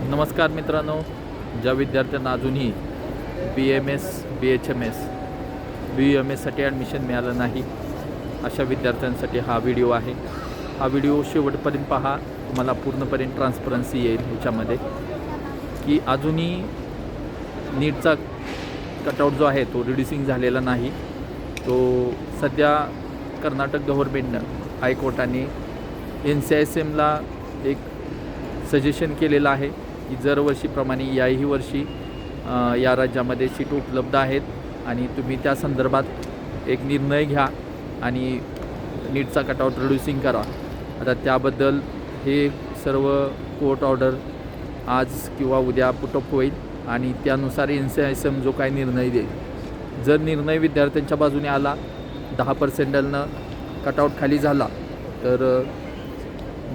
नमस्कार मित्रांनो, ज्या विद्यार्थ्यांना अजूनही BMS, BHMS, BUMSसाठी ॲडमिशन मिळालं नाही अशा विद्यार्थ्यांसाठी हा व्हिडिओ आहे. हा व्हिडिओ शेवटपर्यंत पहा, तुम्हाला पूर्णपणे ट्रान्सपरन्सी येईल ह्याच्यामध्ये की अजूनही नीटचा कटआउट जो आहे तो रिड्युसिंग झालेला नाही. तो सध्या कर्नाटक गव्हर्नमेंटनं हायकोर्टाने NCISMला एक सजेशन केलेलं आहे की दरवर्षीप्रमाणे याही वर्षी या राज्यामध्ये सीट उपलब्ध आहेत आणि तुम्ही त्या संदर्भात एक निर्णय घ्या आणि नीटचा कटआउट रिड्युसिंग करा. आता त्याबद्दल हे सर्व कोर्ट ऑर्डर आज किंवा उद्या पुटअप होईल आणि त्यानुसार NCISM जो काही निर्णय देईल, जर निर्णय विद्यार्थ्यांच्या बाजूने आला 10% कटआउट खाली झाला तर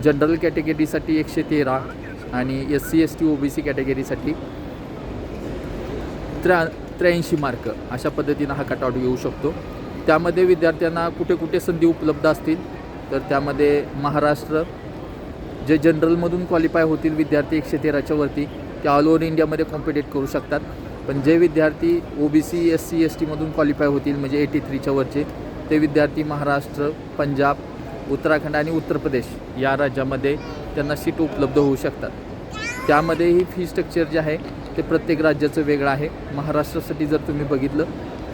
जनरल कॅटेगरीसाठी 113 आणि SC ST OBC कॅटेगरीसाठी 83 मार्क अशा पद्धतीनं हा कटआउट येऊ शकतो. त्यामध्ये विद्यार्थ्यांना कुठे कुठे संधी उपलब्ध असतील तर त्यामध्ये महाराष्ट्र जे जनरलमधून क्वालिफाय होतील विद्यार्थी 113च्या वरती ते ऑल ओव्हर इंडियामध्ये कॉम्पिटेट करू शकतात. पण जे विद्यार्थी OBC SC STमधून क्वालिफाय होतील म्हणजे 83च्या वरचे ते विद्यार्थी महाराष्ट्र, पंजाब, उत्तराखंड आणि उत्तर प्रदेश या राज्यामध्ये त्यांना सीट उपलब्ध होऊ शकतात. त्यामध्येही फी स्ट्रक्चर जे आहे ते प्रत्येक राज्याचं वेगळं आहे. महाराष्ट्रासाठी जर तुम्ही बघितलं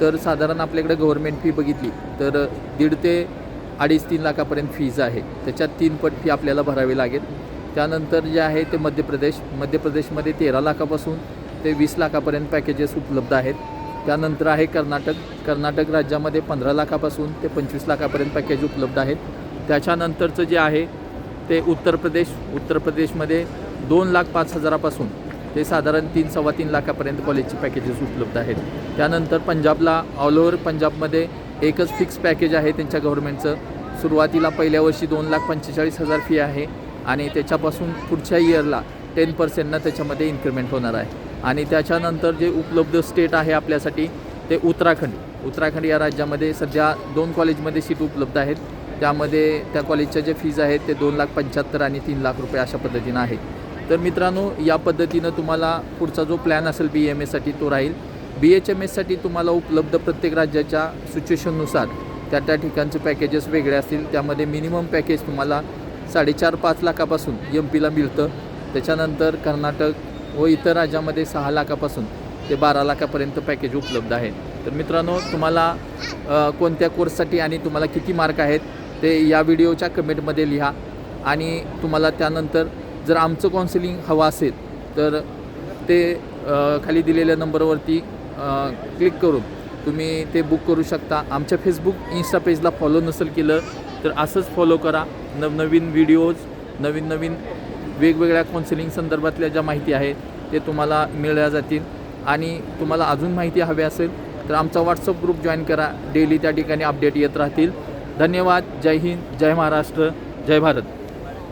तर साधारण आपल्याकडे गव्हर्मेंट फी बघितली तर 1.5 ते 2.5-3 लाखापर्यंत फीज आहे. त्याच्यात 3 पट फी आपल्याला भरावी लागेल. त्यानंतर जे आहे ते मध्यप्रदेशमध्ये 13 लाखापासून ते 20 लाखापर्यंत पॅकेजेस उपलब्ध आहेत. त्यानंतर आहे कर्नाटक राज्यामध्ये 15 लाखापासून ते 25 लाखापर्यंत पॅकेज उपलब्ध आहेत. त्याच्यानंतरचं जे आहे ते उत्तर प्रदेशमध्ये 2,05,000पासून ते साधारण 3-3.25 लाखापर्यंत कॉलेजची पॅकेजेस उपलब्ध आहेत. त्यानंतर पंजाबला ऑल ओव्हर पंजाबमध्ये एकच फिक्स पॅकेज आहे त्यांच्या गव्हर्नमेंटचं. सुरुवातीला पहिल्या वर्षी 2,45,000 फी आहे आणि त्याच्यापासून पुढच्या इयरला 10% त्याच्यामध्ये इन्क्रिमेंट होणार आहे. आणि त्याच्यानंतर जे उपलब्ध स्टेट आहे आपल्यासाठी ते उत्तराखंड या राज्यामध्ये सध्या 2 कॉलेजमध्ये सीट उपलब्ध आहेत. त्यामध्ये त्या कॉलेजच्या जे फीज आहेत ते 2,75,000 आणि 3 लाख रुपये अशा पद्धतीनं आहे. तर मित्रांनो, या पद्धतीनं तुम्हाला पुढचा जो प्लॅन असेल BMSसाठी तो राहील. BHMSसाठी तुम्हाला उपलब्ध प्रत्येक राज्याच्या सिच्युएशननुसार त्या ठिकाणचे पॅकेजेस वेगळे असतील. त्यामध्ये मिनिमम पॅकेज तुम्हाला 4.5-5 लाखापासून MPला मिळतं. त्याच्यानंतर कर्नाटक व इतर राज्यामध्ये 6 लाखापासून ते 12 लाखापर्यंत पॅकेज उपलब्ध आहे. तर मित्रांनो, तुम्हाला कोणत्या कोर्ससाठी आणि तुम्हाला किती मार्क आहेत ते या व्हिडिओच्या कमेंटमध्ये लिहा. आणि तुम्हाला त्यानंतर जर आमचं काउन्सिलिंग हवं असेल तर ते खाली दिलेल्या नंबरवरती क्लिक करून तुम्ही ते बुक करू शकता. आमच्या फेसबुक इंस्टा पेजला फॉलो नसेल केलं तर असंच फॉलो करा. नवनवीन व्हिडिओज, नवीन वेगवेगळ्या काउन्सिलिंग संदर्भातल्या ज्या माहिती आहेत ते तुम्हाला मिळल्या जातील. आणि तुम्हाला अजून माहिती हवी असेल तर आमचा WhatsApp ग्रुप जॉईन करा. डेली त्या ठिकाणी अपडेट येत राहतील. धन्यवाद. जय हिंद, जय महाराष्ट्र, जय भारत.